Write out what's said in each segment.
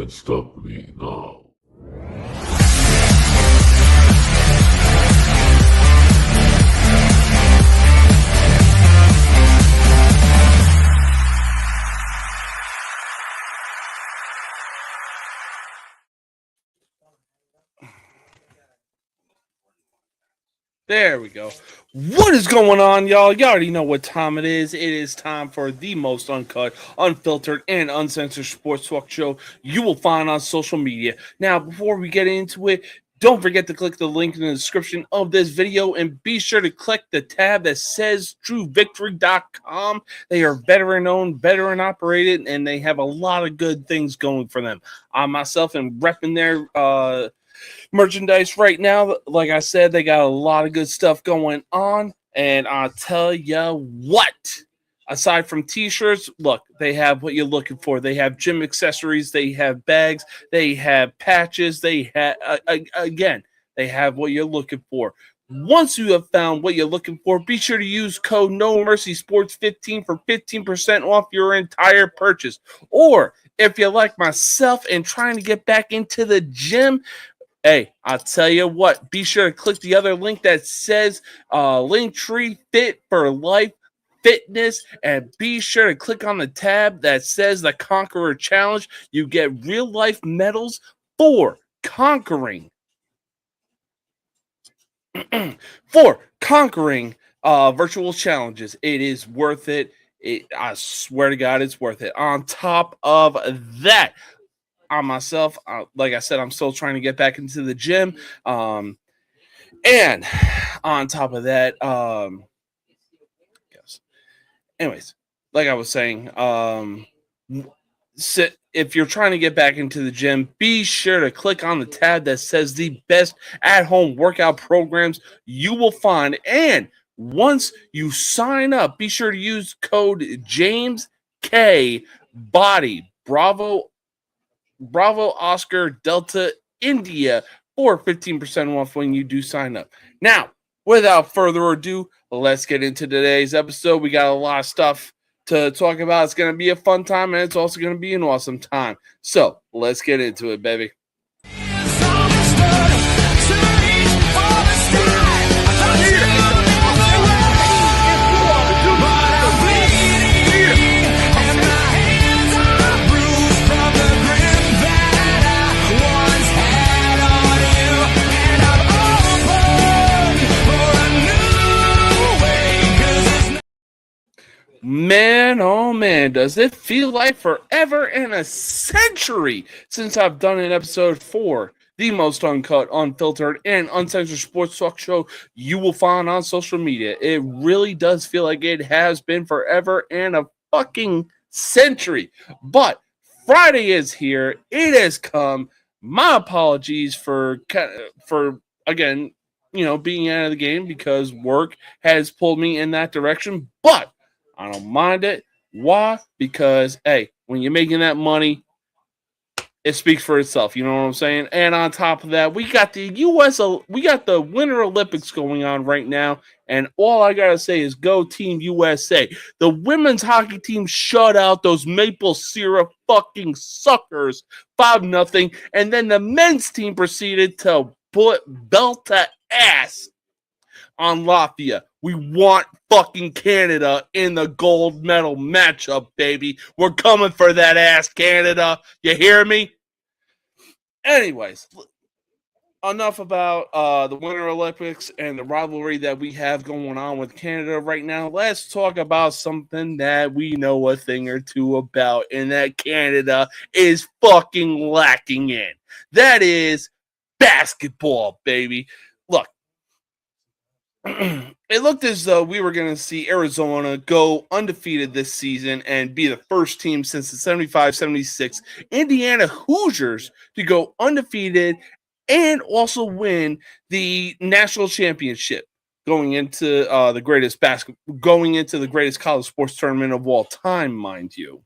can stop me now. There we go. What is going on, y'all? You already know what time it is. It is time for the most uncut, unfiltered, and uncensored sports talk show you will find on social media. Now, before we get into it, don't forget to click the link in the description of this video and be sure to click the tab that says truevictory.com. They are veteran owned, veteran operated, and they have a lot of good things going for them. I myself am repping their merchandise right now. Like I said, they got a lot of good stuff going on, and I'll tell you what, aside from t-shirts, look, they have what you're looking for. They have gym accessories, they have bags, they have patches, they have again, they have what you're looking for. Once you have found what you're looking for, be sure to use code No Mercy Sports 15 for 15% off your entire purchase. Or if you're like myself and trying to get back into the gym, hey, I'll tell you what, be sure to click the other link that says Linktree Fit for Life Fitness, and be sure to click on the tab that says the Conqueror Challenge. You get real life medals for conquering virtual challenges. It is worth it. I swear to God, it's worth it. On top of that, on myself, like I said, I'm still trying to get back into the gym, and on top of that, yes. Anyways, like I was saying, if you're trying to get back into the gym, be sure to click on the tab that says the best at-home workout programs you will find, and once you sign up, be sure to use code James K Body Bravo Oscar Delta India for 15% off when you do sign up. Now, without further ado, let's get into today's episode. We got a lot of stuff to talk about. It's going to be a fun time, and it's also going to be an awesome time. So let's get into it, baby. Man, oh man, does it feel like forever and a century since I've done an episode for the most uncut, unfiltered, and uncensored sports talk show you will find on social media. It really does feel like it has been forever and a fucking century. But Friday is here. It has come. My apologies for again, being out of the game because work has pulled me in that direction, but I don't mind it. Why? Because, hey, when you're making that money, it speaks for itself. You know what I'm saying? And on top of that, we got the Winter Olympics going on right now. And all I got to say is go Team USA. The women's hockey team shut out those maple syrup fucking suckers 5-0. And then the men's team proceeded to belt to ass on Latvia. We want fucking Canada in the gold medal matchup, baby. We're coming for that ass, Canada. You hear me? Anyways, enough about the Winter Olympics and the rivalry that we have going on with Canada right now. Let's talk about something that we know a thing or two about, and that Canada is fucking lacking in. That is basketball, baby. Look, it looked as though we were going to see Arizona go undefeated this season and be the first team since the 75-76 Indiana Hoosiers to go undefeated and also win the national championship, going into the greatest college sports tournament of all time, mind you.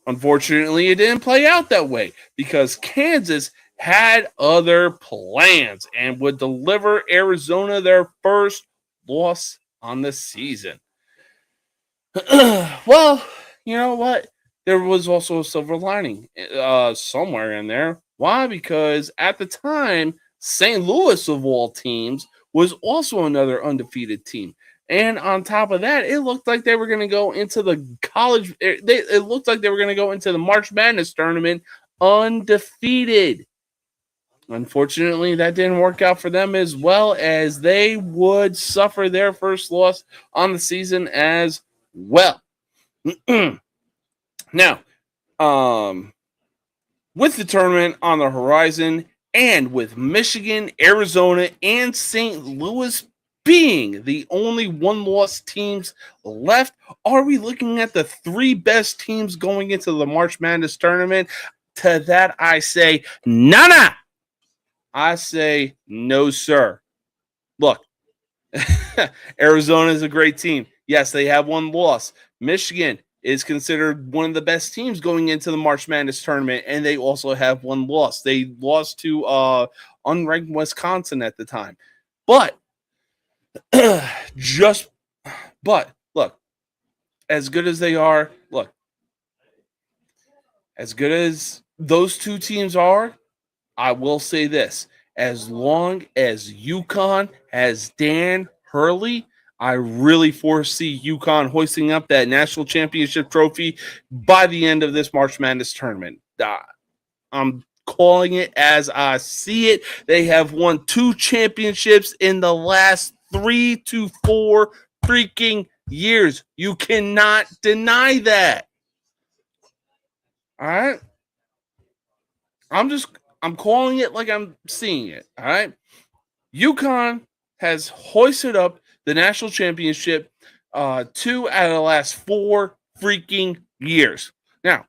Unfortunately, it didn't play out that way because Kansas had other plans and would deliver Arizona their first loss on the season. Well, you know what? there was also a silver lining somewhere in there. Why? Because at the time, St. Louis, of all teams, was also another undefeated team. And on top of that, it looked like they were going to go into the college. It looked like they were going to go into the March Madness tournament undefeated. Unfortunately, that didn't work out for them, as well as they would suffer their first loss on the season as well. Now, um, with the tournament on the horizon, and with Michigan, Arizona, and St. Louis being the only one-loss teams left, are we looking at the three best teams going into the March Madness tournament? To that, I say, nana. I say, no, sir. Look, Arizona is a great team. Yes, they have one loss. Michigan is considered one of the best teams going into the March Madness tournament, and they also have one loss. They lost to unranked Wisconsin at the time. But look, as good as they are, look, as good as those two teams are, I will say this. As long as UConn has Dan Hurley, I really foresee UConn hoisting up that national championship trophy by the end of this March Madness tournament. I'm calling it as I see it. They have won 2 championships in the last 3 to 4 freaking years. You cannot deny that. All right? I'm calling it like I'm seeing it. All right? UConn has hoisted up the national championship 2 out of the last 4 freaking years. Now,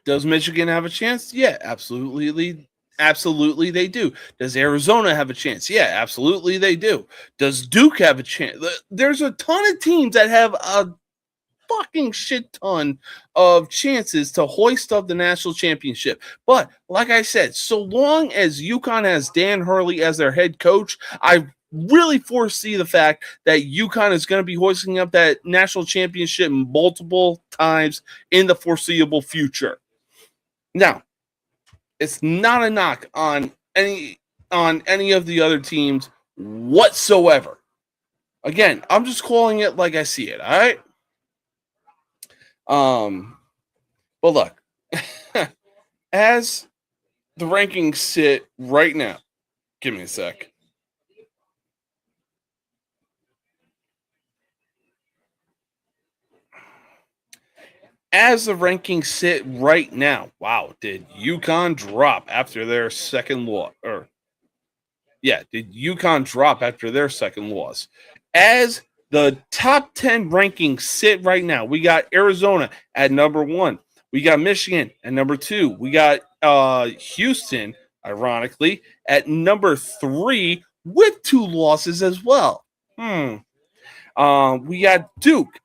does Michigan have a chance? Yeah, absolutely. Absolutely, they do. Does Arizona have a chance? Yeah, absolutely, they do. Does Duke have a chance? There's a ton of teams that have a fucking shit ton of chances to hoist up the national championship. But like I said, so long as UConn has Dan Hurley as their head coach, I really foresee the fact that UConn is going to be hoisting up that national championship multiple times in the foreseeable future. Now, it's not a knock on any of the other teams whatsoever. Again, I'm just calling it like I see it, all right? But look, as the rankings sit right now, give me a sec. As the rankings sit right now, wow, did UConn drop after their second loss? Did UConn drop after their second loss? As the top 10 rankings sit right now, we got Arizona at number 1. We got Michigan at number 2. We got Houston, ironically, at number 3 with 2 losses as well. We got Duke,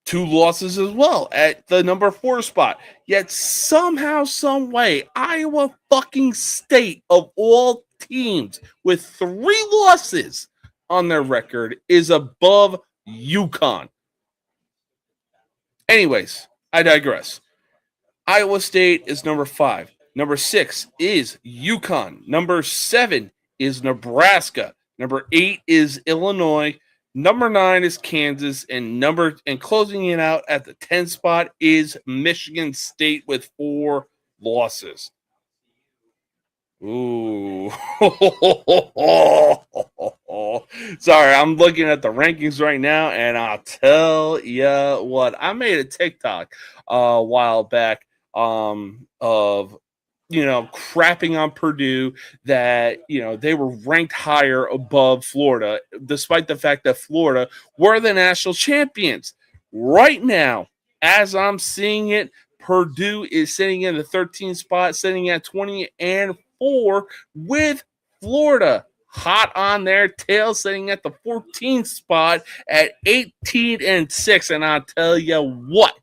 2 losses as well at the number 4 spot. Yet somehow, some way, Iowa fucking State of all teams with 3 losses on their record is above UConn. Anyways, I digress. Iowa State is number 5. Number 6 is UConn. Number 7 is Nebraska. Number 8 is Illinois. Number 9 is Kansas, and closing it out at the 10th spot is Michigan State with 4 losses. Ooh. Sorry, I'm looking at the rankings right now, and I'll tell you what. I made a TikTok a while back of crapping on Purdue that, they were ranked higher above Florida, despite the fact that Florida were the national champions. Right now, as I'm seeing it, Purdue is sitting in the 13th spot, sitting at 20-4, with Florida hot on their tail, sitting at the 14th spot at 18-6. And I'll tell you what,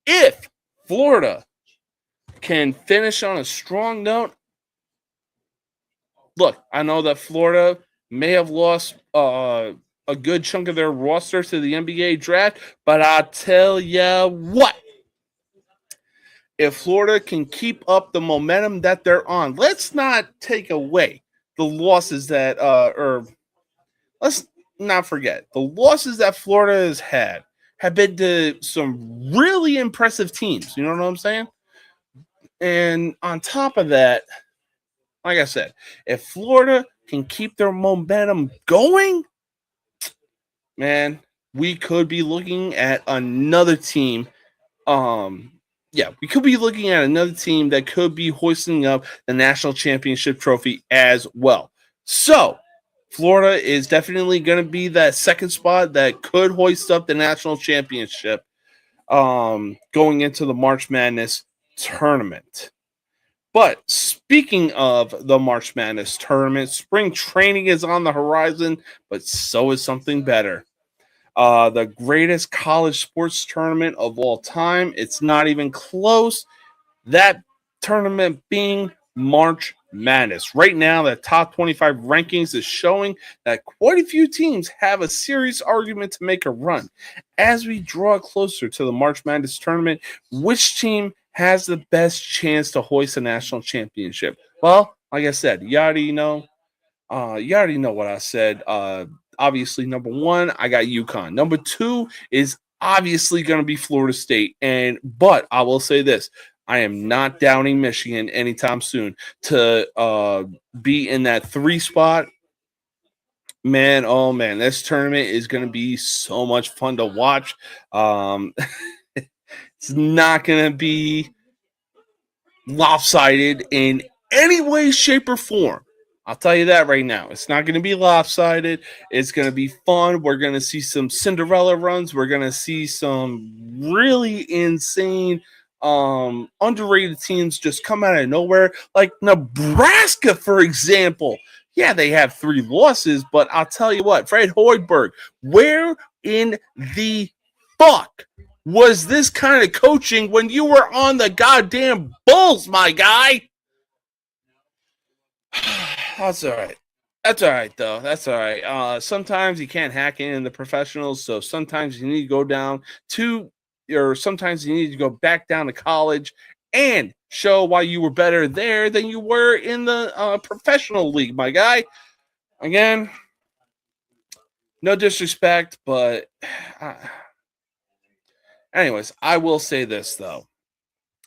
if Florida can finish on a strong note, look, I know that Florida may have lost a good chunk of their roster to the NBA draft. But I'll tell you what, if Florida can keep up the momentum that they're on, let's not take away the losses that, or let's not forget the losses that Florida has had have been to some really impressive teams. You know what I'm saying? And on top of that, like I said, if Florida can keep their momentum going, man, we could be looking at another team. We could be looking at another team that could be hoisting up the national championship trophy as well. So, Florida is definitely going to be that second spot that could hoist up the national championship going into the March Madness tournament. But speaking of the March Madness tournament, spring training is on the horizon, but so is something better. The greatest college sports tournament of all time. It's not even close. That tournament being March Madness. Right now, the top 25 rankings is showing that quite a few teams have a serious argument to make a run. As we draw closer to the March Madness tournament, which team has the best chance to hoist a national championship? Well, like I said, you already know. You already know what I said. Obviously, number one, I got UConn. Number two is obviously going to be Florida State. But I will say this: I am not doubting Michigan anytime soon to be in that 3 spot. Man, oh man, this tournament is going to be so much fun to watch. It's not going to be lopsided in any way, shape, or form. I'll tell you that right now. It's not going to be lopsided. It's going to be fun. We're going to see some Cinderella runs. We're going to see some really insane, underrated teams just come out of nowhere. Like Nebraska, for example. Yeah, they have 3 losses, but I'll tell you what, Fred Hoiberg, where in the fuck was this kind of coaching when you were on the goddamn Bulls, my guy? That's all right. That's all right, though. That's all right. Sometimes you can't hack in the professionals, so sometimes you need to go down to, or sometimes you need to go back down to college and show why you were better there than you were in the professional league, my guy. Again, no disrespect, but anyways, I will say this, though.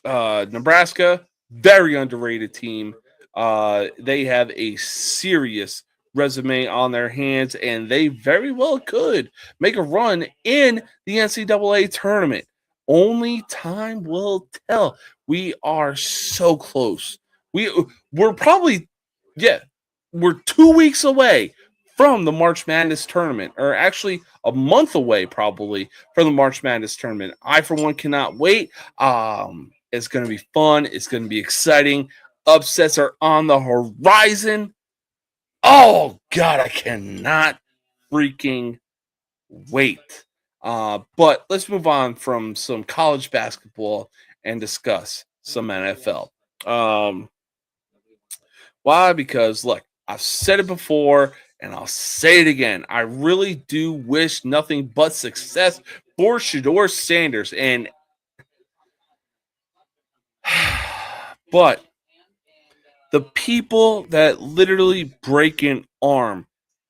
Nebraska, very underrated team. They have a serious resume on their hands, and they very well could make a run in the NCAA tournament. Only time will tell. We are so close. We're probably, we're 2 weeks away from the March Madness tournament, or actually a month away probably from the March Madness tournament. I, for one, cannot wait. It's going to be fun. It's going to be exciting. Upsets are on the horizon. Oh, God, I cannot freaking wait. But let's move on from some college basketball and discuss some NFL. Why? Because, look, I've said it before, and I'll say it again. I really do wish nothing but success for Shedeur Sanders. But the people that literally break an arm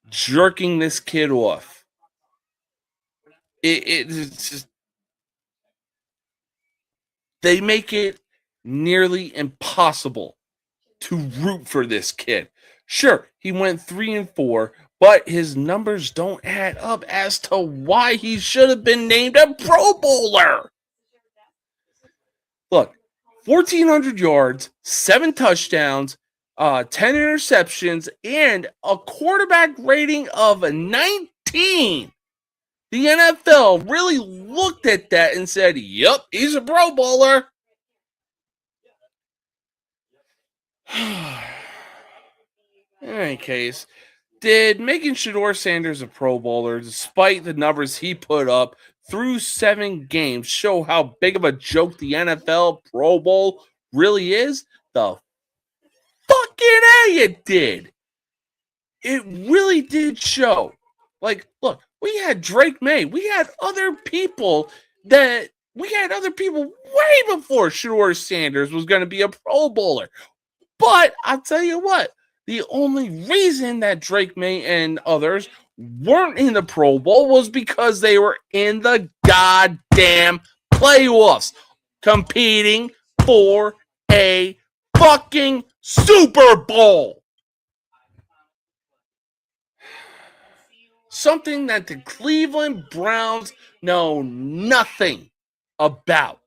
jerking this kid off, it's just, they make it nearly impossible to root for this kid. Sure, he went 3-4, but his numbers don't add up as to why he should have been named a Pro Bowler. Look, 1,400 yards, 7 touchdowns, 10 interceptions, and a quarterback rating of 19. The NFL really looked at that and said, yep, he's a Pro Bowler. In any case, did making Shedeur Sanders a Pro Bowler, despite the numbers he put up through 7 games, show how big of a joke the NFL Pro Bowl really is? The fucking A, it did. It really did show. Like, look, we had Drake May. We had other people way before Shedeur Sanders was going to be a Pro Bowler. But I'll tell you what, the only reason that Drake May and others weren't in the Pro Bowl was because they were in the goddamn playoffs competing for a fucking Super Bowl. Something that the Cleveland Browns know nothing about.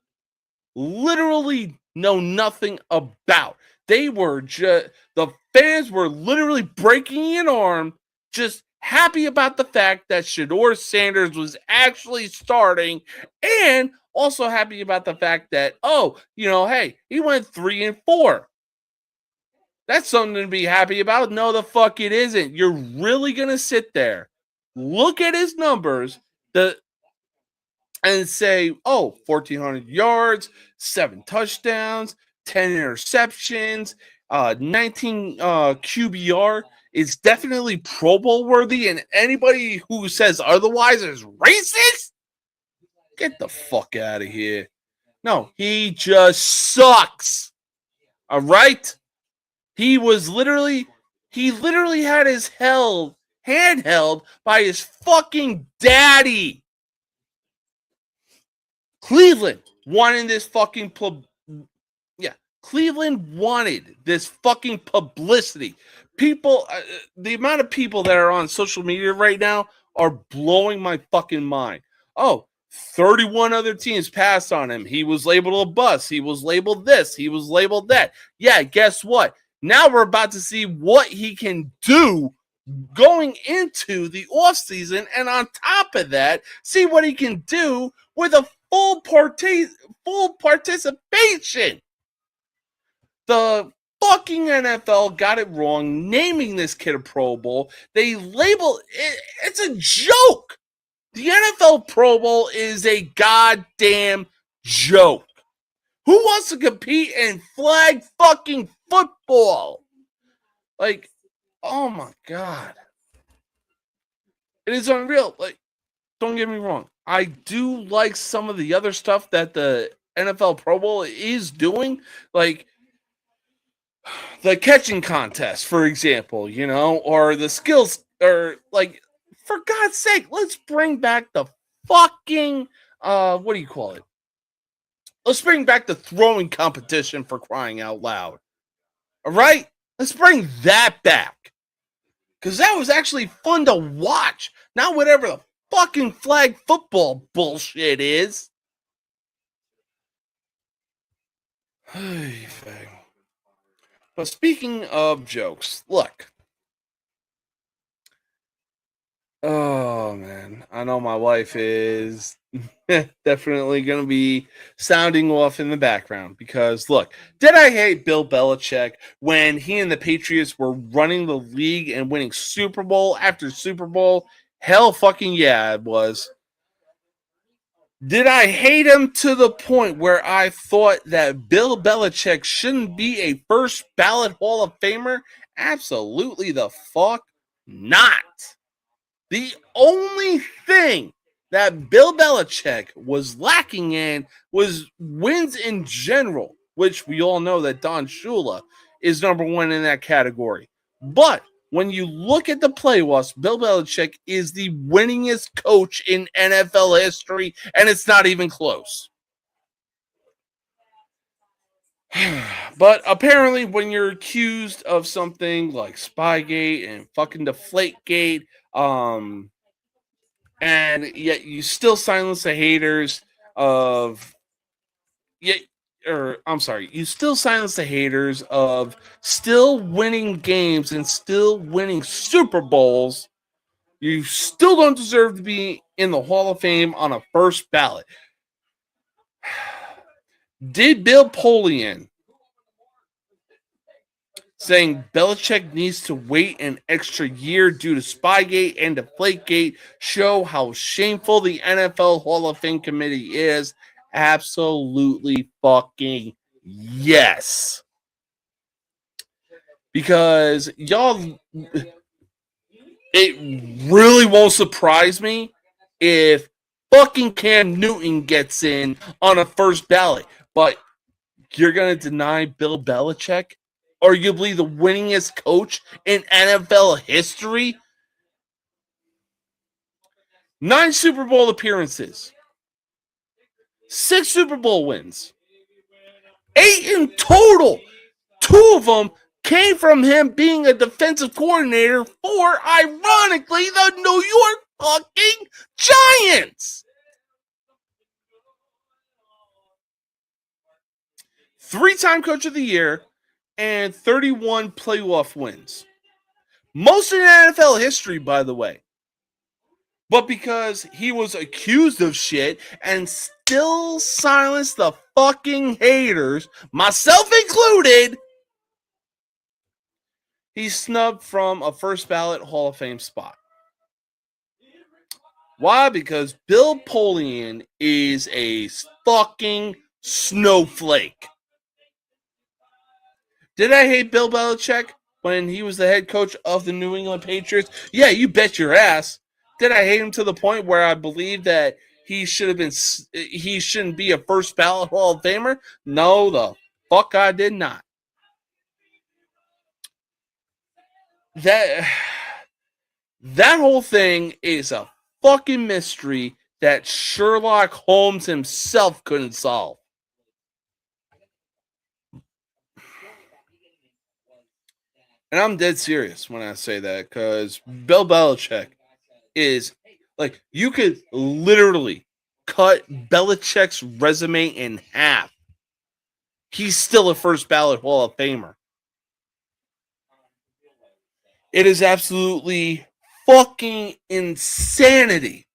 Literally know nothing about. They were just, the fans were literally breaking an arm, just happy about the fact that Shedeur Sanders was actually starting, and also happy about the fact that, hey, he went 3-4. That's something to be happy about. No, the fuck it isn't. You're really gonna sit there, look at his numbers, and say, 1,400 yards, 7 touchdowns, 10 interceptions, 19 QBR is definitely Pro Bowl worthy, and anybody who says otherwise is racist? Get the fuck out of here. No, he just sucks. All right? He literally had his hand held by his fucking daddy. Cleveland wanted this fucking Cleveland wanted this fucking publicity. People, the amount of people that are on social media right now are blowing my fucking mind. 31 other teams passed on him. He was labeled a bust. He was labeled this. He was labeled that. Yeah, guess what? Now we're about to see what he can do going into the offseason, and on top of that, see what he can do with a full participation. The fucking NFL got it wrong naming this kid a Pro Bowl. They label it's a joke. The NFL Pro Bowl is a goddamn joke. Who wants to compete in flag fucking football? Like, oh my God. It is unreal. Like, don't get me wrong. I do like some of the other stuff that the NFL Pro Bowl is doing. Like, the catching contest, for example, or the skills, or like, for God's sake, let's bring back the fucking, what do you call it? Let's bring back the throwing competition, for crying out loud. All right? Let's bring that back. Because that was actually fun to watch. Not whatever the fucking flag football bullshit is. But speaking of jokes, look. Oh, man. I know my wife is definitely going to be sounding off in the background because, look, did I hate Bill Belichick when he and the Patriots were running the league and winning Super Bowl after Super Bowl? Hell fucking yeah, it was. Did I hate him to the point where I thought that Bill Belichick shouldn't be a first ballot Hall of Famer? Absolutely the fuck not. The only thing that Bill Belichick was lacking in was wins in general, which we all know that Don Shula is number one in that category. But when you look at the playoffs, Bill Belichick is the winningest coach in NFL history, and it's not even close. But apparently, when you're accused of something like Spygate and fucking Deflategate, and yet you still silence the haters you still silence the haters of still winning games and still winning Super Bowls. You still don't deserve to be in the Hall of Fame on a first ballot. Did Bill Polian saying Belichick needs to wait an extra year due to Spygate and Deflategate show how shameful the NFL Hall of Fame committee is? Absolutely fucking yes. Because y'all, it really won't surprise me if fucking Cam Newton gets in on a first ballot. But you're going to deny Bill Belichick, arguably the winningest coach in NFL history? 9 Super Bowl appearances, 6 Super Bowl wins, 8 in total. 2 of them came from him being a defensive coordinator for, ironically, the New York fucking Giants. 3-time Coach of the Year and 31 playoff wins. Most in NFL history, by the way. But because he was accused of shit and still silenced the fucking haters, myself included, he's snubbed from a first ballot Hall of Fame spot. Why? Because Bill Polian is a fucking snowflake. Did I hate Bill Belichick when he was the head coach of the New England Patriots? Yeah, you bet your ass. Did I hate him to the point where I believe that he shouldn't be a first ballot Hall of Famer? No, the fuck I did not. That whole thing is a fucking mystery that Sherlock Holmes himself couldn't solve. And I'm dead serious when I say that, because Bill Belichick is, like, you could literally cut Belichick's resume in half. He's still a first ballot Hall of Famer. It is absolutely fucking insanity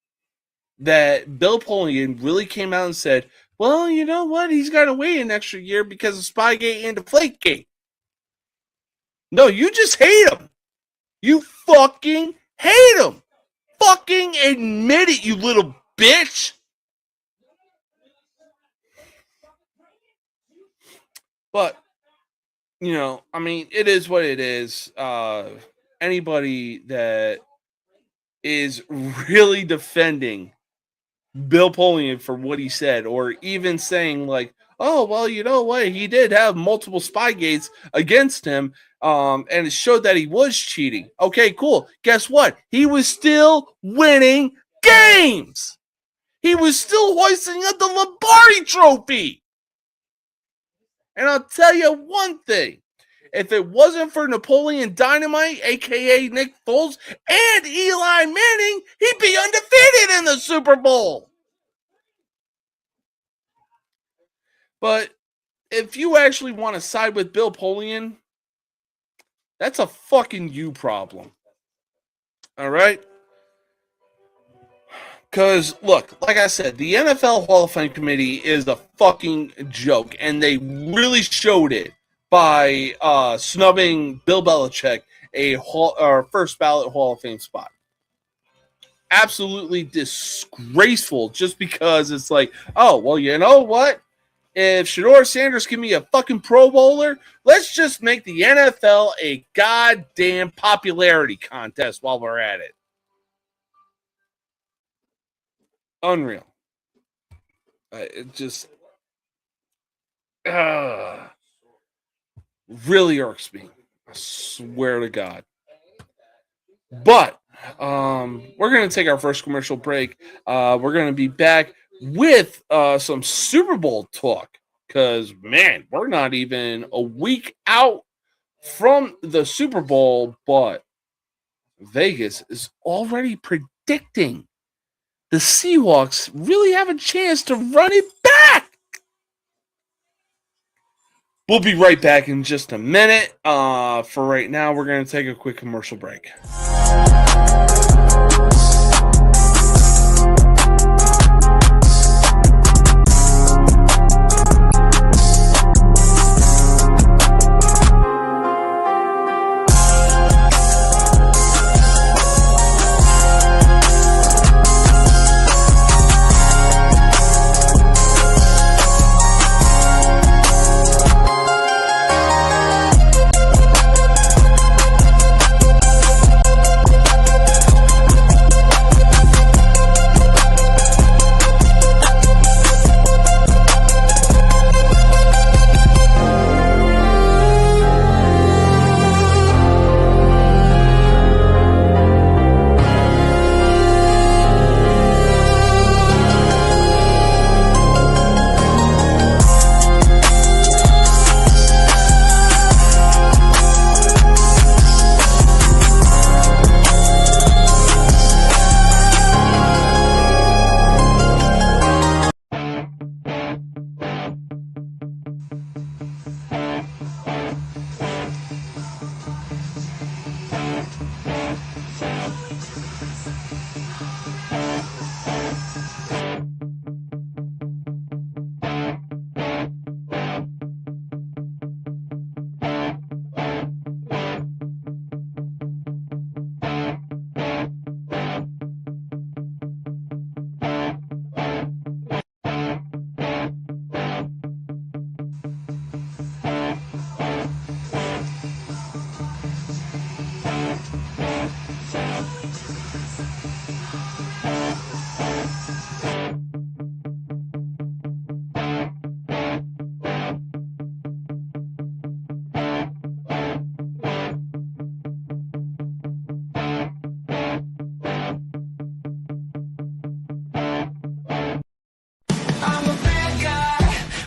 that Bill Polian really came out and said, well, you know what? He's got to wait an extra year because of Spygate and Deflategate. No, you just hate him. You fucking hate him. Fucking admit it, you little bitch. But, you know, I mean, it is what it is. Anybody that is really defending Bill Polian for what he said, or even saying like, oh, well, you know what? He did have multiple Spygates against him, and it showed that he was cheating. Okay, cool. Guess what? He was still winning games. He was still hoisting up the Lombardi Trophy. And I'll tell you one thing. If it wasn't for Napoleon Dynamite, a.k.a. Nick Foles, and Eli Manning, he'd be undefeated in the Super Bowl. But if you actually want to side with Bill Polian, that's a fucking you problem. All right? Because, look, like I said, the NFL Hall of Fame committee is a fucking joke, and they really showed it by snubbing Bill Belichick a first ballot Hall of Fame spot. Absolutely disgraceful, just because it's like, oh, well, you know what? If Shedeur Sanders can be a fucking Pro Bowler, let's just make the NFL a goddamn popularity contest while we're at it. Unreal. It just really irks me. I swear to God. But we're going to take our first commercial break. We're going to be back with some Super Bowl talk, because, man, we're not even a week out from the Super Bowl, but Vegas is already predicting the Seahawks really have a chance to run it back. We'll be right back in just a minute. For right now, we're going to take a quick commercial break.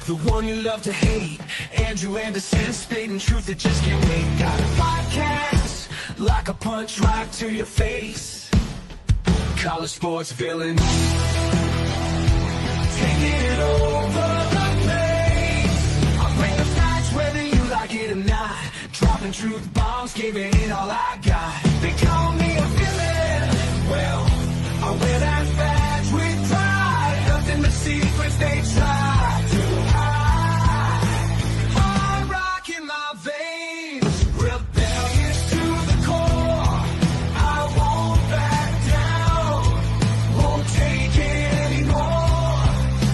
the one you love to hate. Andrew Anderson spitting truth that just can't wait. Got a podcast like a punch right to your face. College sports villain taking it over the place. I bring the facts whether you like it or not. Dropping truth bombs, giving it all I got. They call me a villain. Well, I wear that badge with pride. Nothing but secrets they try to hide. Hard rock in my veins, rebellious to the core. I won't back down, won't take it anymore.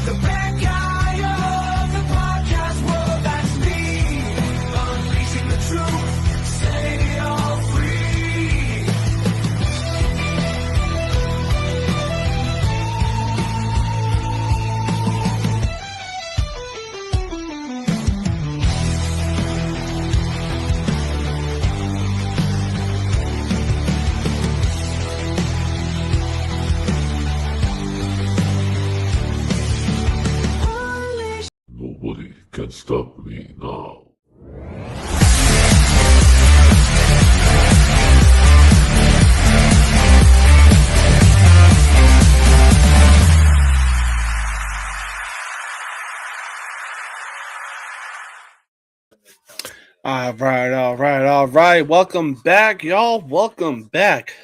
The bad guy of the podcast world, that's me. Unleashing the truth, setting it all free. Nobody can stop me now. All right. Welcome back, y'all. Welcome back.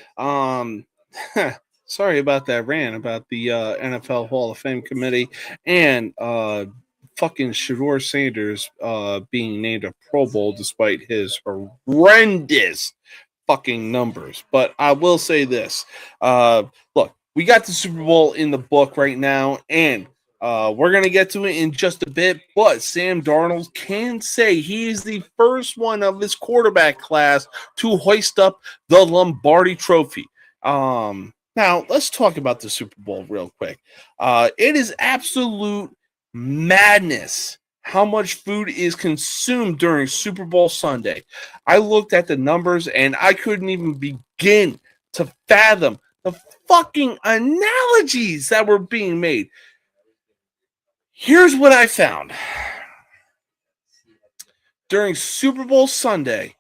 Sorry about that rant about the NFL Hall of Fame committee and fucking Shador Sanders being named a Pro Bowl despite his horrendous fucking numbers. But I will say this. Look, we got the Super Bowl in the book right now, and we're going to get to it in just a bit, but Sam Darnold can say he is the first one of his quarterback class to hoist up the Lombardi Trophy. Now, let's talk about the Super Bowl real quick. It is absolute madness how much food is consumed during Super Bowl Sunday. I looked at the numbers, and I couldn't even begin to fathom the fucking analogies that were being made. Here's what I found. During Super Bowl Sunday,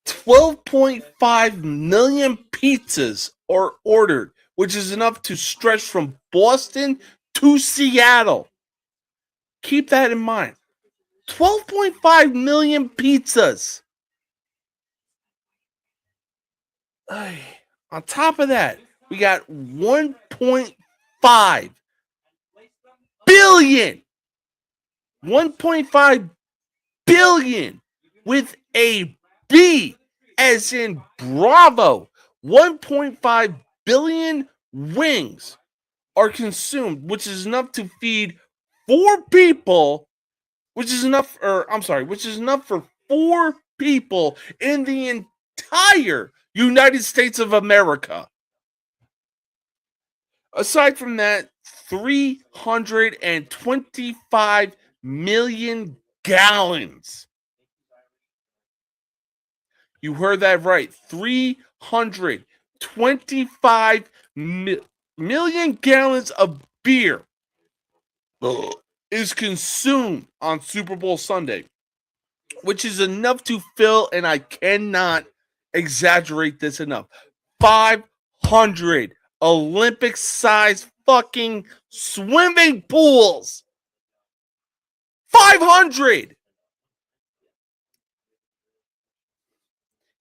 12.5 million pizzas are ordered, which is enough to stretch from Boston to Seattle. Keep that in mind. 12.5 million pizzas. On top of that, we got 1.5 billion. 1.5 billion with a B as in Bravo. 1.5 billion wings are consumed, which is enough to feed 4 people, which is enough for 4 people in the entire United States of America. Aside from that, 325 million gallons. You heard that right. 325 million gallons of beer is consumed on Super Bowl Sunday, which is enough to fill, and I cannot exaggerate this enough, 500 Olympic-sized fucking swimming pools. 500!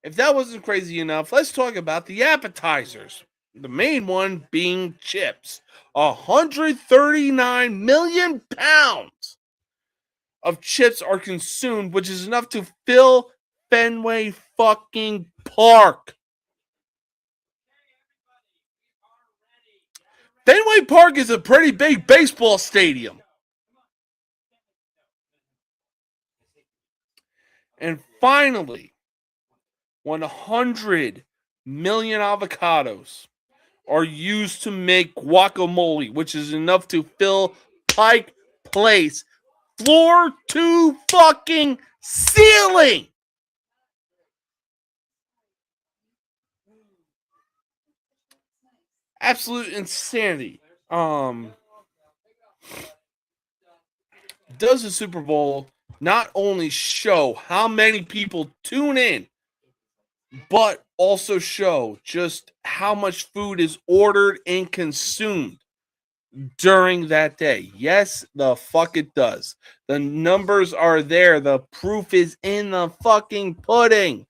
If that wasn't crazy enough, let's talk about the appetizers. The main one being chips. 139 million pounds of chips are consumed, which is enough to fill Fenway fucking Park. Fenway Park is a pretty big baseball stadium. And finally, 100 million avocados are used to make guacamole, which is enough to fill Pike Place floor to fucking ceiling. Absolute insanity. does the Super Bowl not only show how many people tune in, but also show just how much food is ordered and consumed during that day. Yes, the fuck it does. The numbers are there. The proof is in the fucking pudding.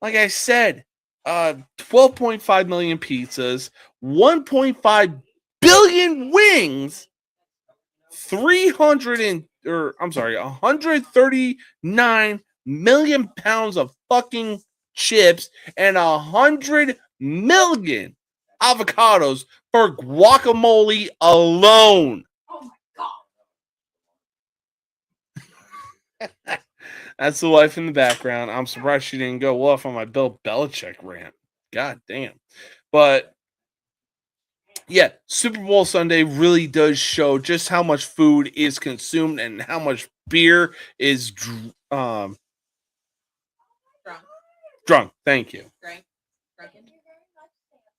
Like I said, 12.5 million pizzas, 1.5 billion wings, 139 million pounds of fucking chips, and 100 million avocados for guacamole alone. Oh my god. That's the wife in the background. I'm surprised she didn't go off on my Bill Belichick rant. God damn. But yeah, Super Bowl Sunday really does show just how much food is consumed and how much beer is drunk. Thank you.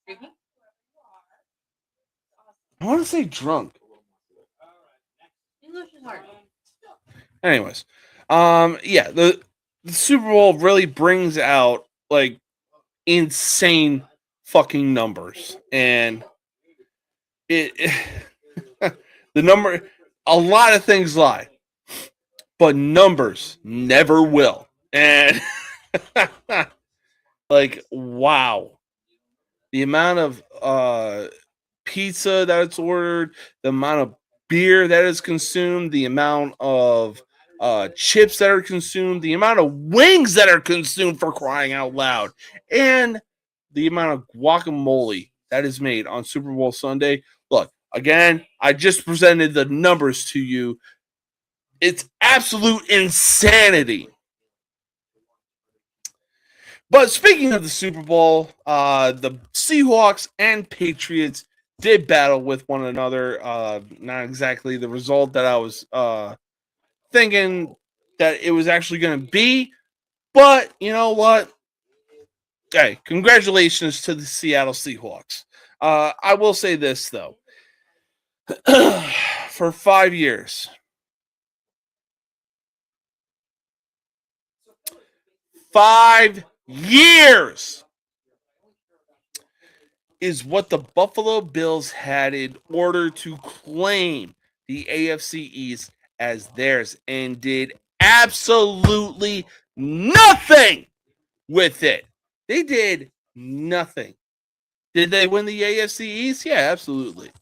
Drinking? I want to say drunk. English is hard. Anyways, yeah, the Super Bowl really brings out like insane fucking numbers, and it the number, a lot of things lie, but numbers never will. And like, wow, the amount of pizza that's ordered, the amount of beer that is consumed, the amount of chips that are consumed, the amount of wings that are consumed, for crying out loud, and the amount of guacamole that is made on Super Bowl Sunday. Look, again, I just presented the numbers to you. It's absolute insanity. But speaking of the Super Bowl, the Seahawks and Patriots did battle with one another. Not exactly the result that I was thinking that it was actually going to be. But you know what? Hey, congratulations to the Seattle Seahawks. I will say this, though. For 5 years, 5 years is what the Buffalo Bills had in order to claim the AFC East as theirs, and did absolutely nothing with it. They did nothing. Did they win the AFC East? Yeah, absolutely.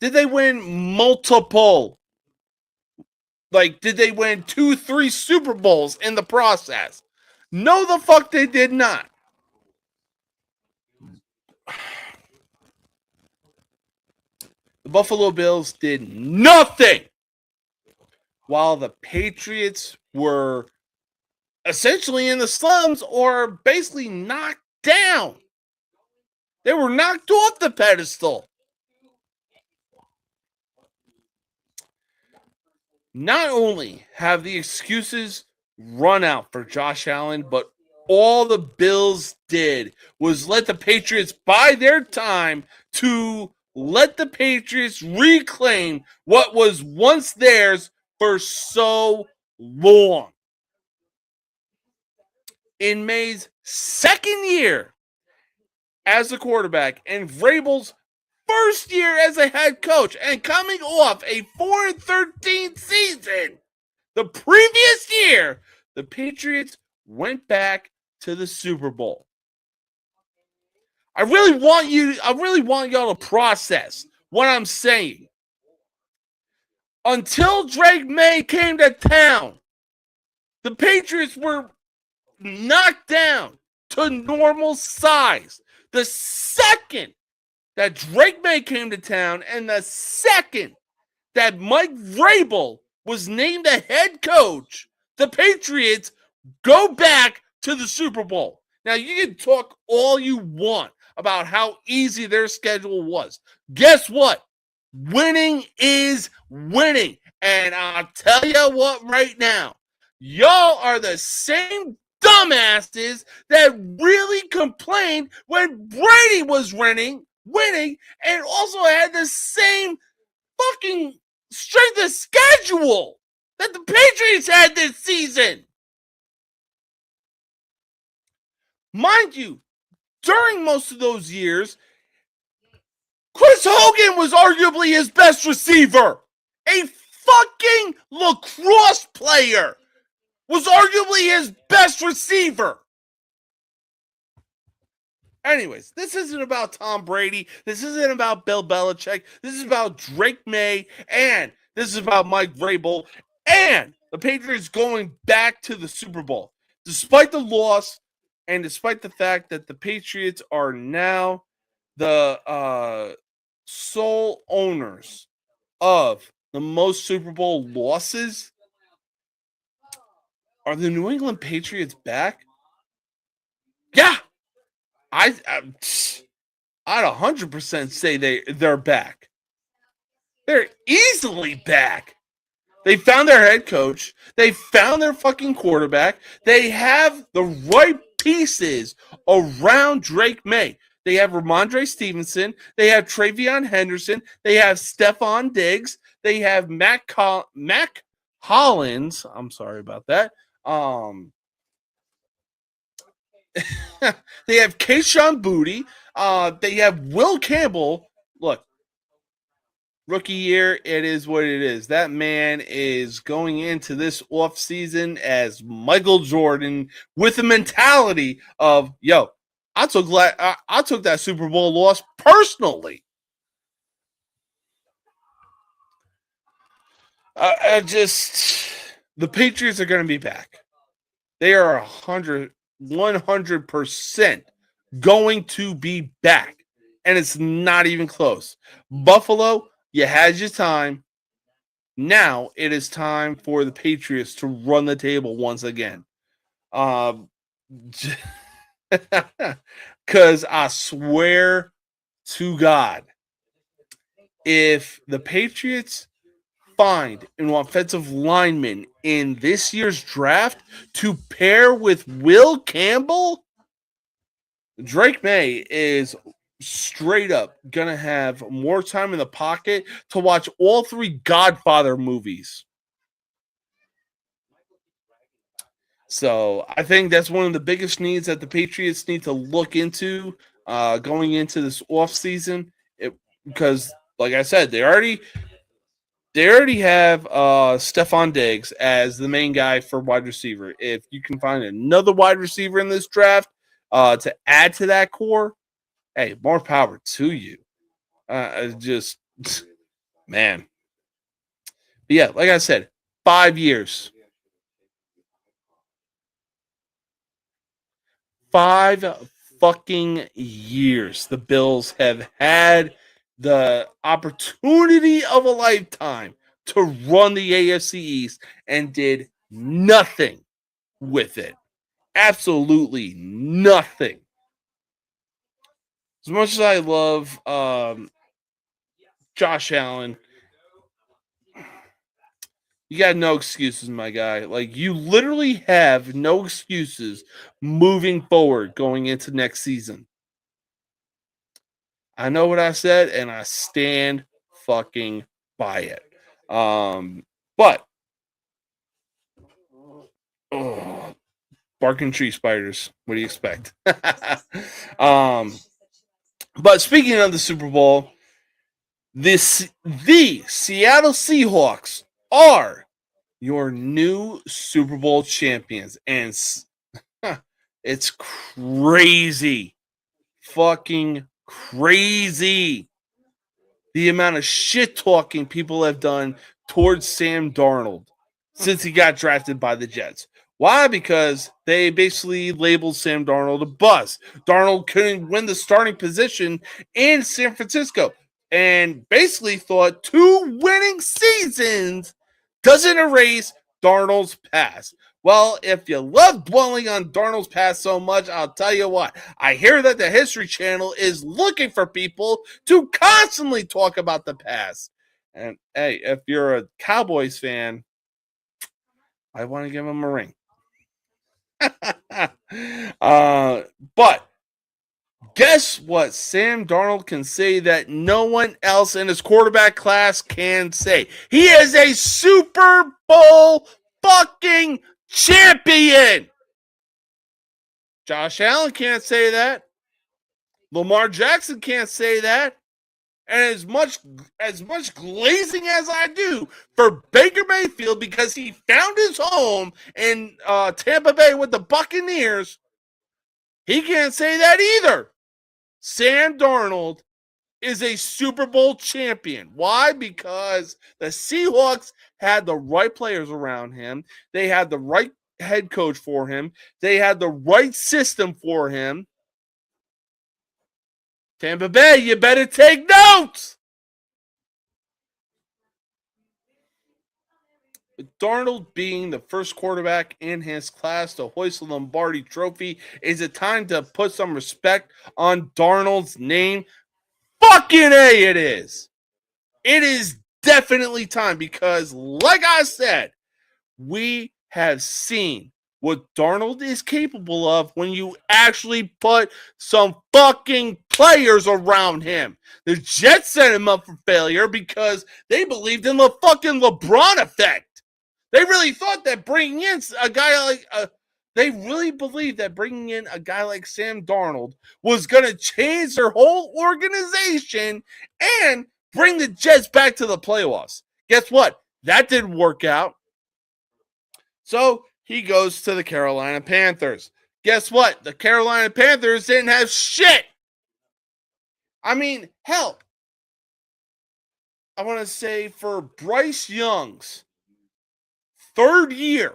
Did they win multiple? Like, did they win 2-3 Super Bowls in the process? No, the fuck they did not. The Buffalo Bills did nothing, while the Patriots were essentially in the slums, or basically knocked down. They were knocked off the pedestal. Not only have the excuses run out for Josh Allen, but all the Bills did was let the Patriots buy their time to let the Patriots reclaim what was once theirs for so long. In May's second year as a quarterback and Vrabel's first year as a head coach, and coming off a 4-13 season the previous year, the Patriots went back to the Super Bowl. I really want y'all to process what I'm saying. Until Drake May came to town, the Patriots were knocked down to normal size. The second that Drake May came to town, and the second that Mike Vrabel was named the head coach, the Patriots go back to the Super Bowl. Now, you can talk all you want about how easy their schedule was. Guess what? Winning is winning. And I'll tell you what right now. Y'all are the same dumbasses that really complained when Brady was winning, and also had the same fucking strength of schedule that the Patriots had this season. Mind you, during most of those years, Chris Hogan was arguably his best receiver. A fucking lacrosse player was arguably his best receiver. Anyways, this isn't about Tom Brady. This isn't about Bill Belichick. This is about Drake May. And this is about Mike Vrabel. And the Patriots going back to the Super Bowl. Despite the loss, and despite the fact that the Patriots are now the sole owners of the most Super Bowl losses, are the New England Patriots back? Yeah. I'd 100% say they're back. They're easily back. They found their head coach. They found their fucking quarterback. They have the right pieces around Drake May. They have Ramondre Stevenson. They have Travion Henderson. They have Stephon Diggs. They have Mac Hollins. I'm sorry about that. They have Kayshon Boutte. They have Will Campbell. Look, rookie year, it is what it is. That man is going into this offseason as Michael Jordan with the mentality of, yo, I took that Super Bowl loss personally. The Patriots are going to be back. They are 100% going to be back. And it's not even close. Buffalo, you had your time. Now it is time for the Patriots to run the table once again. Because I swear to God, if the Patriots find an offensive lineman in this year's draft to pair with Will Campbell, Drake May is straight up gonna have more time in the pocket to watch all three Godfather movies. So I think that's one of the biggest needs that the Patriots need to look into going into this offseason. Because, like I said, they already have Stephon Diggs as the main guy for wide receiver. If you can find another wide receiver in this draft to add to that core, hey, more power to you. Man. But yeah, like I said, 5 years. 5 fucking years the Bills have had the opportunity of a lifetime to run the AFC East and did nothing with it. Absolutely nothing. As much as I love Josh Allen, you got no excuses, my guy. Like, you literally have no excuses moving forward going into next season. I know what I said, and I stand fucking by it. But barking tree spiders. What do you expect? But speaking of the Super Bowl, the Seattle Seahawks are your new Super Bowl champions, and it's crazy, fucking crazy, the amount of shit talking people have done towards Sam Darnold since he got drafted by the Jets. Why? Because they basically labeled Sam Darnold a bust. Darnold couldn't win the starting position in San Francisco and basically thought 2 winning seasons doesn't erase Darnold's past. Well, if you love dwelling on Darnold's past so much, I'll tell you what. I hear that the History Channel is looking for people to constantly talk about the past. And hey, if you're a Cowboys fan, I want to give him a ring. But Guess what Sam Darnold can say that no one else in his quarterback class can say? He is a Super Bowl fucking champion. Josh Allen can't say that. Lamar Jackson can't say that. And as much glazing as I do for Baker Mayfield because he found his home in Tampa Bay with the Buccaneers, he can't say that either. Sam Darnold is a Super Bowl champion. Why? Because the Seahawks had the right players around him. They had the right head coach for him. They had the right system for him. Tampa Bay, you better take notes. With Darnold being the first quarterback in his class to hoist the Lombardi Trophy, is it time to put some respect on Darnold's name? Fucking A, it is. It is definitely time because, like I said, we have seen what Darnold is capable of when you actually put some fucking players around him. The Jets set him up for failure because they believed in the fucking LeBron effect. They really thought that bringing in a guy like they really believed that bringing in a guy like Sam Darnold was going to change their whole organization and bring the Jets back to the playoffs. Guess what? That didn't work out. So he goes to the Carolina Panthers. Guess what? The Carolina Panthers didn't have shit. I mean, hell, I want to say for Bryce Young's third year,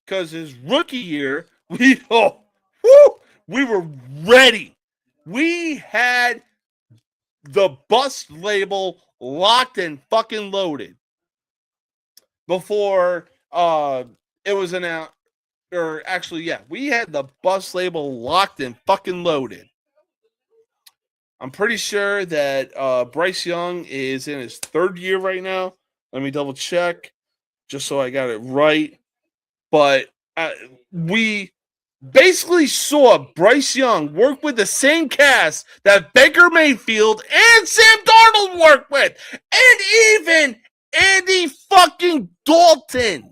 because his rookie year, we were ready. We had the bust label locked and fucking loaded before it was announced. Or actually, yeah, we had the bust label locked and fucking loaded. I'm pretty sure that Bryce Young is in his third year right now. Let me double check just so I got it right. But we basically saw Bryce Young work with the same cast that Baker Mayfield and Sam Darnold worked with. And even Andy fucking Dalton.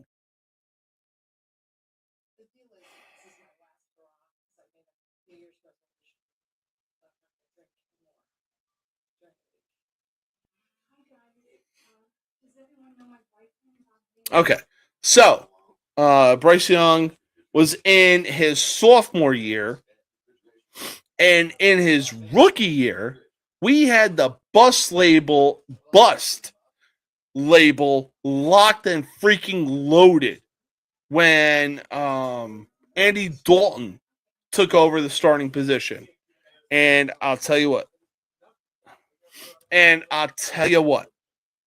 Okay, so Bryce Young was in his sophomore year, and in his rookie year, we had the bust label locked and freaking loaded when Andy Dalton took over the starting position. And I'll tell you what.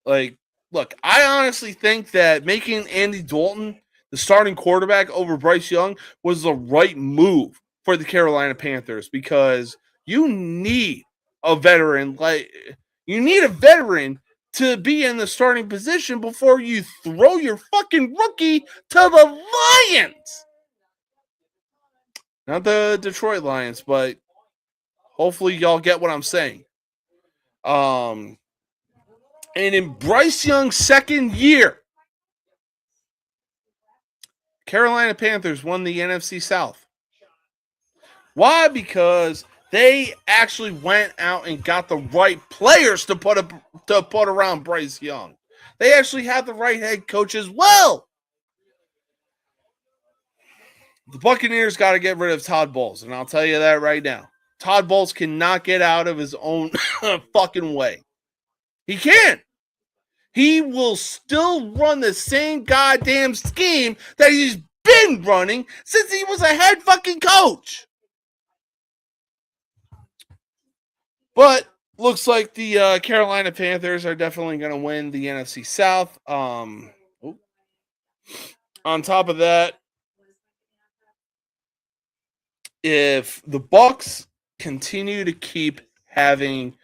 Like, look, I honestly think that making Andy Dalton the starting quarterback over Bryce Young was the right move for the Carolina Panthers because you need a veteran to be in the starting position before you throw your fucking rookie to the Lions. Not the Detroit Lions, but hopefully y'all get what I'm saying. And in Bryce Young's second year, Carolina Panthers won the NFC South. Why? Because they actually went out and got the right players to put around Bryce Young. They actually had the right head coach as well. The Buccaneers got to get rid of Todd Bowles, and I'll tell you that right now. Todd Bowles cannot get out of his own fucking way. He can't. He will still run the same goddamn scheme that he's been running since he was a head fucking coach. But looks like the Carolina Panthers are definitely going to win the NFC South. On top of that, if the Bucs continue to keep having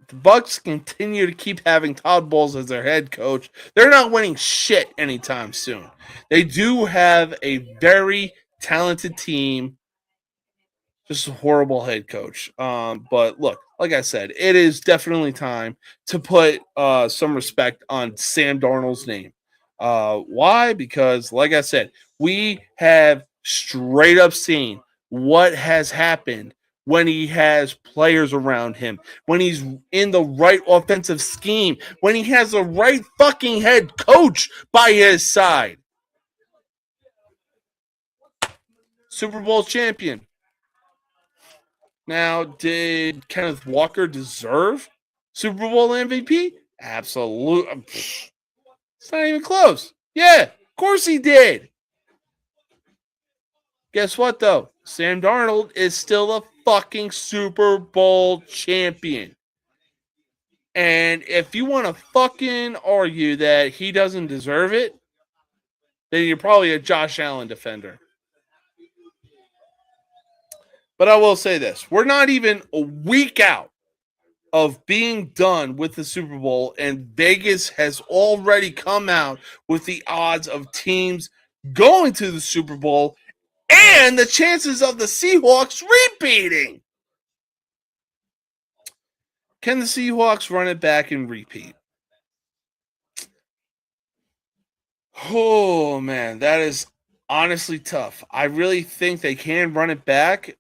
the Bucks continue to keep having Todd Bowles as their head coach, they're not winning shit anytime soon. They do have a very talented team, just a horrible head coach. But look, like I said, it is definitely time to put some respect on Sam Darnold's name. Why? Because, like I said, we have straight up seen what has happened when he has players around him, when he's in the right offensive scheme, when he has the right fucking head coach by his side. Super Bowl champion. Now, did Kenneth Walker deserve Super Bowl MVP? Absolutely. It's not even close. Yeah, of course he did. Guess what, though? Sam Darnold is still a fucking Super Bowl champion. And if you want to fucking argue that he doesn't deserve it, then you're probably a Josh Allen defender. But I will say this. We're not even a week out of being done with the Super Bowl, and Vegas has already come out with the odds of teams going to the Super Bowl and the chances of the Seahawks repeating. Can the Seahawks run it back and repeat? Oh, man, that is honestly tough. I really think they can run it back.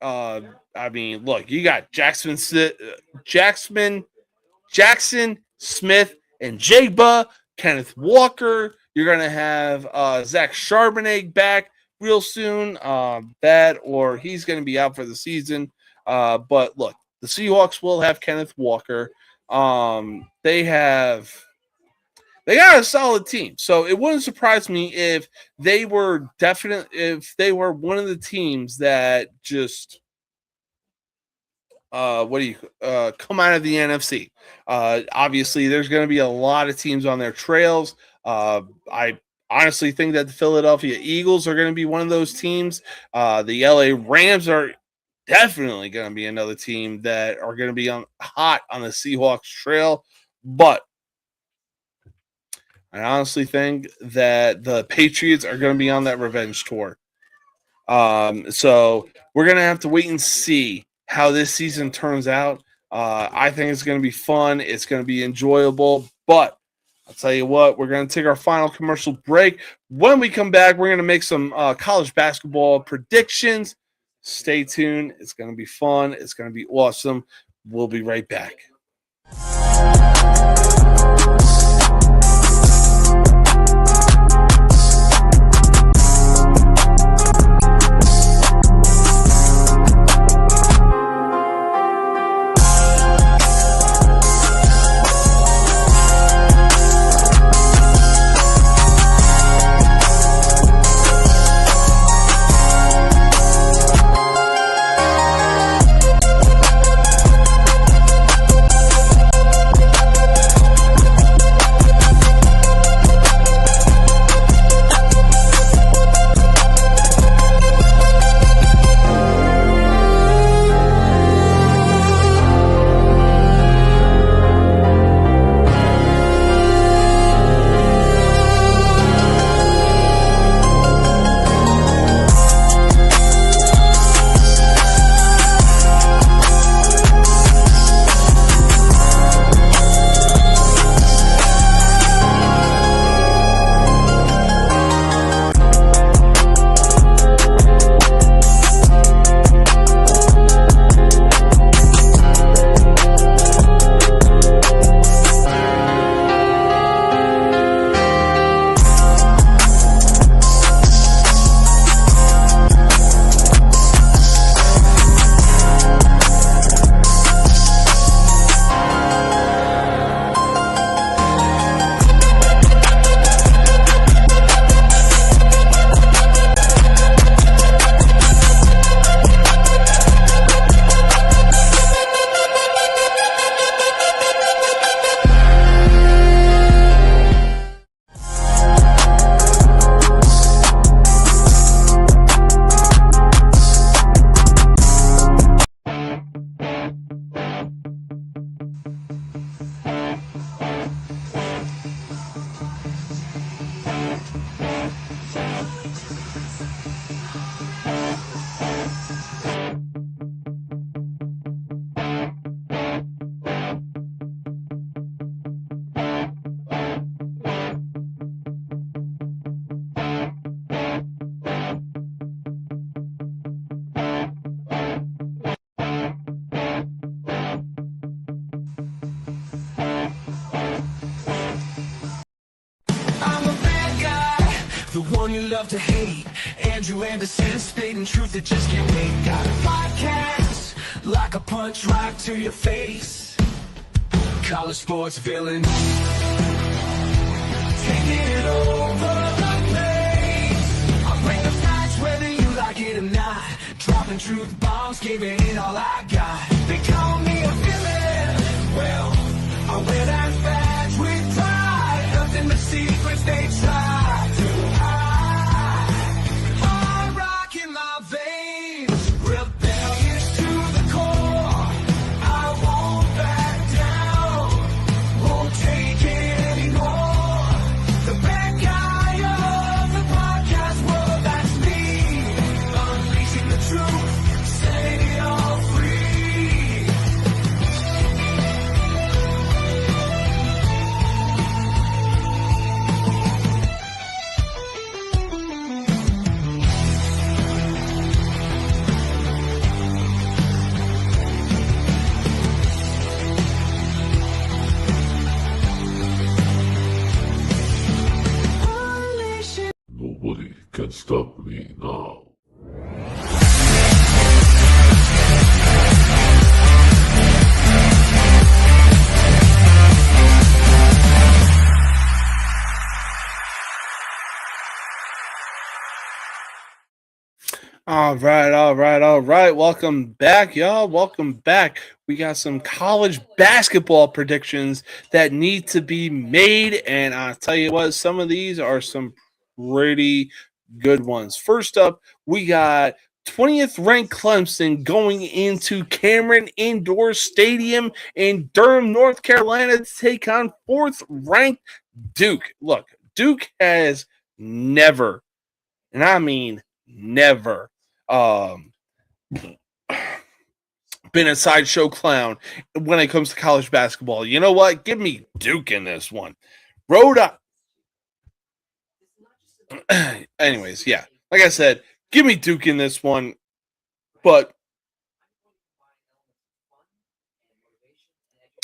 I mean, look, you got Jackson Smith, and Jigba, Kenneth Walker. You're going to have Zach Charbonnet back real soon. Or he's going to be out for the season. But look, the Seahawks will have Kenneth Walker. They got a solid team. So it wouldn't surprise me if they were one of the teams that just come out of the NFC. Obviously, there's going to be a lot of teams on their trails. I honestly think that the Philadelphia Eagles are going to be one of those teams. The LA Rams are definitely going to be another team that are going to be hot on the Seahawks trail. But I honestly think that the Patriots are going to be on that revenge tour. So we're going to have to wait and see how this season turns out. I think it's going to be fun. It's going to be enjoyable. But I'll tell you what, we're going to take our final commercial break. When we come back, we're going to make some college basketball predictions. Stay tuned. It's going to be fun. It's going to be awesome. We'll be right back. love to hate. Andrew Anderson spitting truth that just can't wait. Got a podcast like a punch right to your face. College sports villain, taking it over the place. I bring the facts whether you like it or not. Dropping truth bombs, giving it all I got. They call me a villain. Well, I wear that badge with pride. Nothing but secrets they try to hide. I'm rocking my veins, rebellious to the core. I won't back down, won't take it anymore. The bad guy of the podcast world, that's me. Unleashing the truth, setting it all free. Nobody can stop me now. All right. Welcome back, y'all. Welcome back. We got some college basketball predictions that need to be made, and I'll tell you what, some of these are some pretty good ones. First up, we got 20th ranked Clemson going into Cameron Indoor Stadium in Durham, North Carolina to take on 4th ranked Duke. Look, Duke has never, and I mean never, been a sideshow clown when it comes to college basketball. You know what? Give me Duke in this one. Anyways, yeah. Like I said, give me Duke in this one. But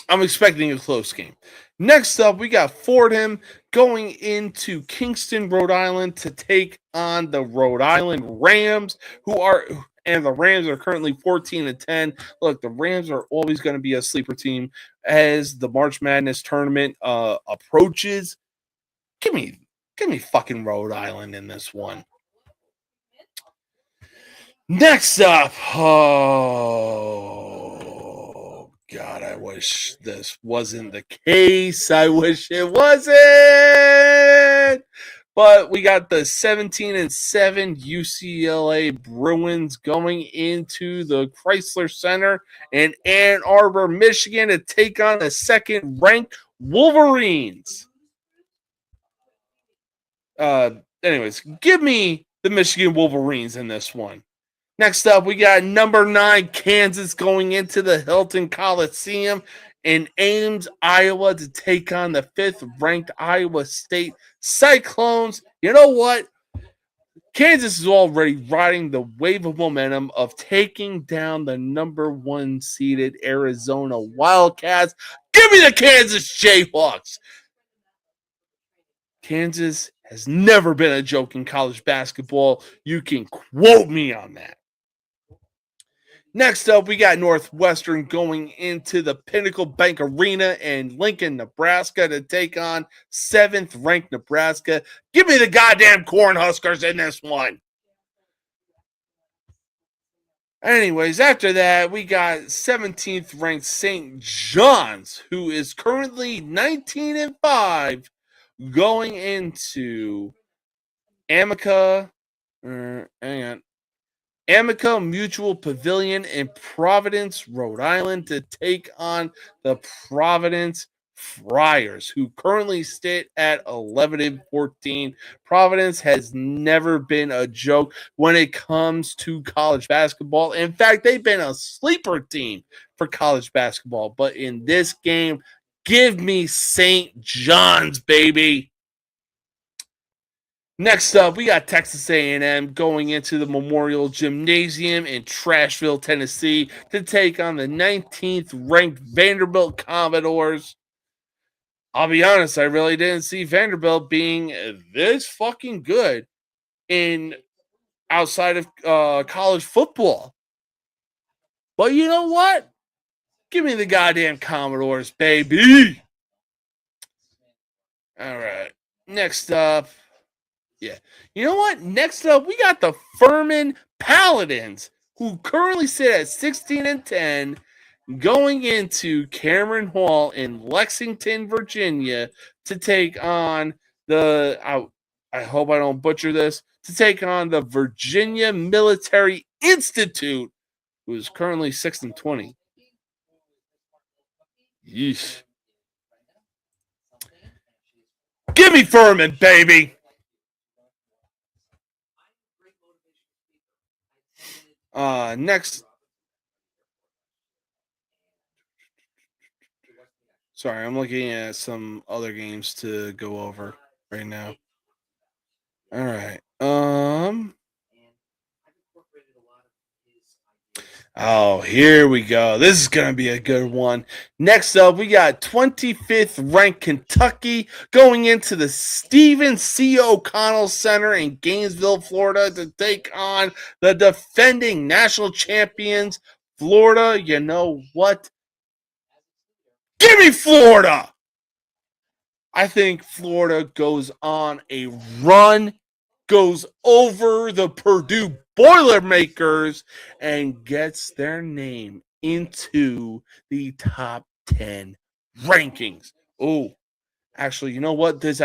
I'm expecting a close game. Next up, we got Fordham going into Kingston, Rhode Island to take on the Rhode Island Rams, and the Rams are currently 14-10. Look, the Rams are always going to be a sleeper team as the March Madness tournament approaches. Give me fucking Rhode Island in this one. Next up, God, I wish this wasn't the case. I wish it wasn't. But we got the 17-7 UCLA Bruins going into the Chrysler Center in Ann Arbor, Michigan to take on the 2nd-ranked Wolverines. Anyways, give me the Michigan Wolverines in this one. Next up, we got number 9 Kansas going into the Hilton Coliseum in Ames, Iowa to take on the 5th-ranked Iowa State Cyclones. You know what? Kansas is already riding the wave of momentum of taking down the number 1 seeded Arizona Wildcats. Give me the Kansas Jayhawks. Kansas has never been a joke in college basketball. You can quote me on that. Next up, we got Northwestern going into the Pinnacle Bank Arena in Lincoln, Nebraska to take on 7th-ranked Nebraska. Give me the goddamn Cornhuskers in this one. Anyways, after that, we got 17th-ranked St. John's, who is currently 19-5, going into Amica Mutual Pavilion in Providence, Rhode Island to take on the Providence Friars, who currently sit at 11-14. Providence has never been a joke when it comes to college basketball. In fact, they've been a sleeper team for college basketball. But in this game, give me St. John's, baby. Next up, we got Texas A&M going into the Memorial Gymnasium in Trashville, Tennessee to take on the 19th-ranked Vanderbilt Commodores. I'll be honest, I really didn't see Vanderbilt being this fucking good in outside of college football. But you know what? Give me the goddamn Commodores, baby. All right. Next up. Yeah. You know what? Next up, we got the Furman Paladins, who currently sit at 16-10, going into Cameron Hall in Lexington, Virginia, to take on I hope I don't butcher this, to take on the Virginia Military Institute, who is currently 6-20. Yeesh. Give me Furman, baby. Next. Sorry, I'm looking at some other games to go over right now. All right. Oh, here we go. This is going to be a good one. Next up, we got 25th ranked Kentucky going into the Stephen C. O'Connell Center in Gainesville, Florida to take on the defending national champions, Florida. You know what? Give me Florida! I think Florida goes on a run, goes over the Purdue Boilermakers, and gets their name into the top 10 rankings. Oh, actually, you know what? This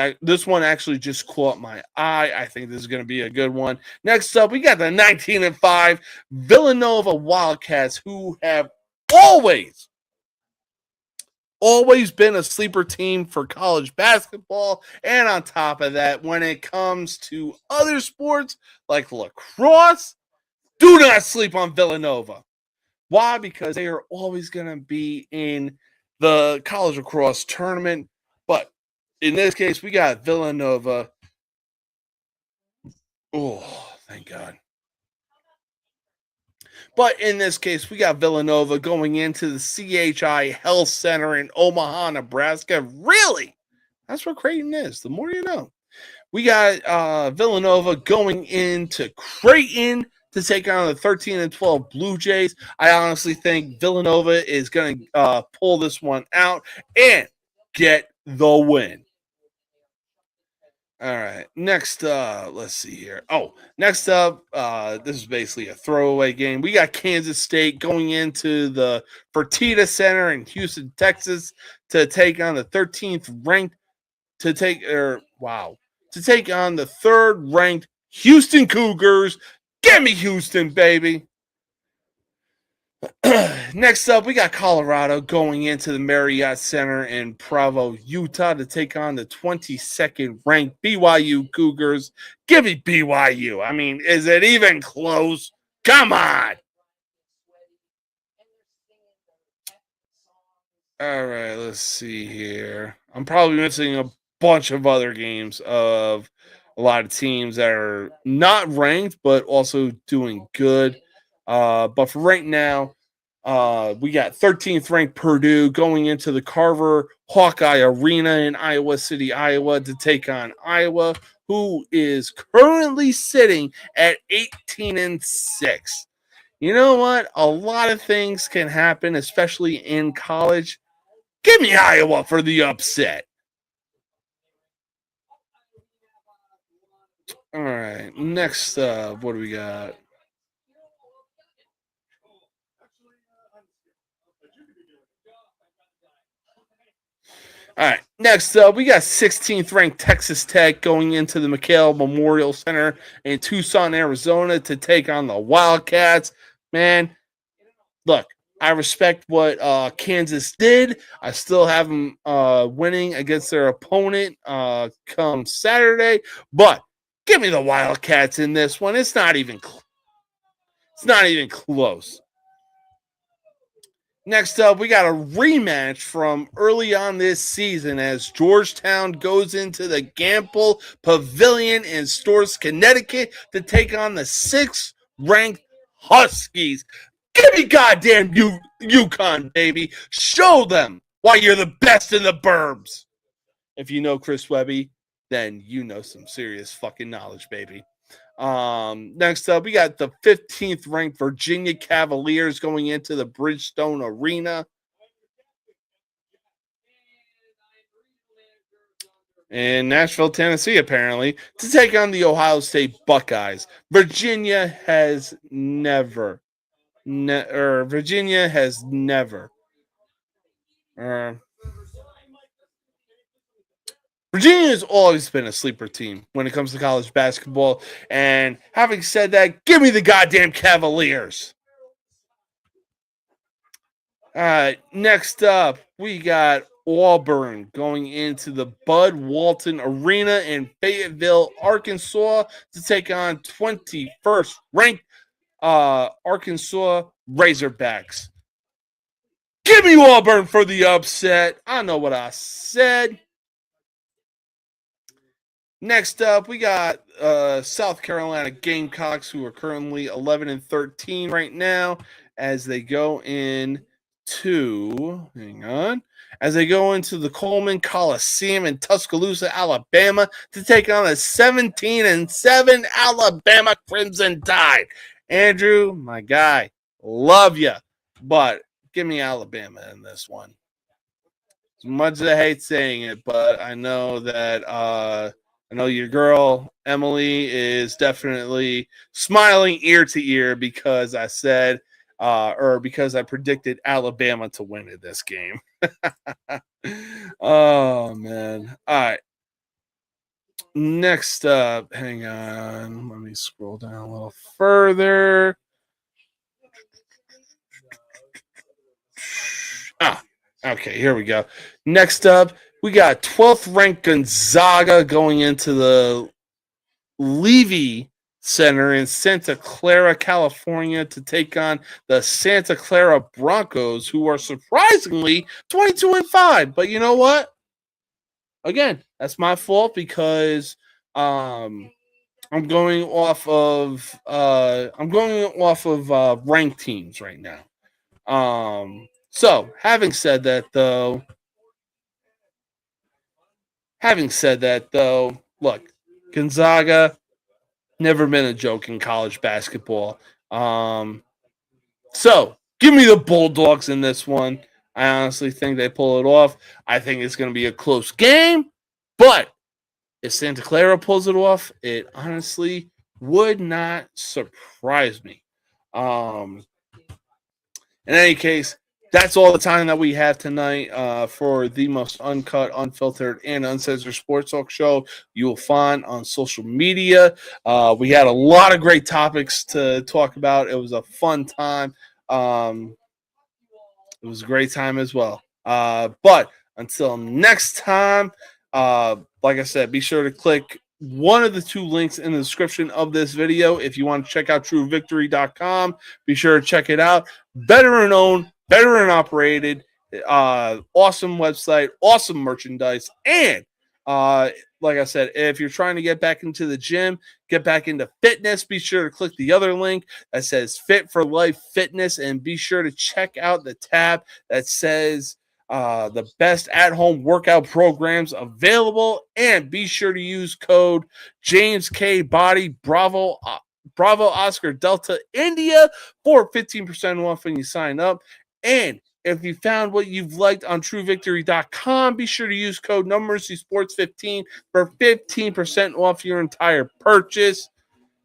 one actually just caught my eye. I think this is going to be a good one. Next up, we got the 19-5 Villanova Wildcats, who have always been a sleeper team for college basketball. And on top of that, when it comes to other sports like lacrosse, do not sleep on Villanova. Why? Because they are always going to be in the college lacrosse tournament. But in this case, we got Villanova. Oh, thank God. But in this case, we got Villanova going into the CHI Health Center in Omaha, Nebraska. Really? That's what Creighton is. The more you know. We got Villanova going into Creighton to take on the 13-12 Blue Jays. I honestly think Villanova is going to pull this one out and get the win. All right. Next, let's see here. Next up, this is basically a throwaway game. We got Kansas State going into the Fertitta Center in Houston, Texas, to take on the 13th ranked to take on the 3rd ranked Houston Cougars. Give me Houston, baby. Next up, we got Colorado going into the Marriott Center in Provo, Utah to take on the 22nd ranked BYU Cougars. Give me BYU. I mean, is it even close? Come on. All right, let's see here. I'm probably missing a bunch of other games of a lot of teams that are not ranked, but also doing good. But for right now, we got 13th ranked Purdue going into the Carver Hawkeye Arena in Iowa City, Iowa to take on Iowa, who is currently sitting at 18-6. You know what? A lot of things can happen, especially in college. Give me Iowa for the upset. All right. Next up, what do we got? All right. Next up, we got 16th ranked Texas Tech going into the McHale Memorial Center in Tucson, Arizona to take on the Wildcats. Man, look, I respect what Kansas did. I still have them winning against their opponent come Saturday, but give me the Wildcats in this one. It's not even close. Next up, we got a rematch from early on this season as Georgetown goes into the Gamble Pavilion in Storrs, Connecticut to take on the 6th ranked Huskies. Give me goddamn UConn, baby. Show them why you're the best in the burbs. If you know Chris Webby, then you know some serious fucking knowledge, baby. Next up, we got the 15th ranked Virginia Cavaliers going into the Bridgestone Arena. In Nashville, Tennessee, apparently, to take on the Ohio State Buckeyes. Virginia has never. Virginia has never. Virginia has always been a sleeper team when it comes to college basketball. And having said that, give me the goddamn Cavaliers. All right, next up, we got Auburn going into the Bud Walton Arena in Fayetteville, Arkansas to take on 21st ranked Arkansas Razorbacks. Give me Auburn for the upset. I know what I said. Next up, we got South Carolina Gamecocks, who are currently 11-13 right now, as they go into the Coleman Coliseum in Tuscaloosa, Alabama, to take on a 17-7 Alabama Crimson Tide. Andrew, my guy, love you, but give me Alabama in this one. As much as I hate saying it, but I know that I know your girl Emily is definitely smiling ear to ear because I said, or because I predicted Alabama to win in this game. Oh man! All right. Next up, hang on. Let me scroll down a little further. Okay, here we go. Next up, we got 12th ranked Gonzaga going into the Levy Center in Santa Clara, California, to take on the Santa Clara Broncos, who are surprisingly 22-5. But you know what? Again, that's my fault because I'm going off of ranked teams right now. So having said that though, look, Gonzaga never been a joke in college basketball. So give me the Bulldogs in this one. I honestly think they pull it off. I think it's going to be a close game, but if Santa Clara pulls it off, it honestly would not surprise me. In any case, that's all the time that we have tonight for the most uncut, unfiltered, and uncensored sports talk show you will find on social media. We had a lot of great topics to talk about. It was a fun time. It was a great time as well. But until next time, like I said, be sure to click one of the two links in the description of this video. If you want to check out truevictory.com, be sure to check it out. Veteran owned, veteran operated, awesome website, awesome merchandise. And like I said, if you're trying to get back into the gym, get back into fitness, be sure to click the other link that says Fit for Life Fitness, and be sure to check out the tab that says the best at-home workout programs available, and be sure to use code James K Body Bravo Oscar Delta India for 15% off when you sign up. And if you found what you've liked on TrueVictory.com, be sure to use code NoMercySports15 for 15% off your entire purchase.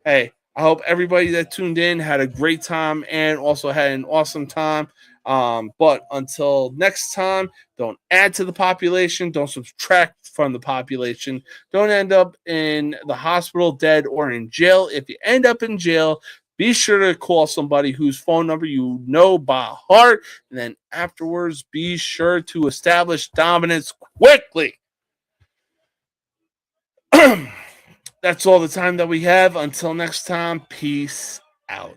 Hey, I hope everybody that tuned in had a great time and also had an awesome time. But until next time, don't add to the population, don't subtract from the population, don't end up in the hospital dead or in jail. If you end up in jail, be sure to call somebody whose phone number you know by heart, and then afterwards be sure to establish dominance quickly. That's all the time that we have. Until next time, peace out.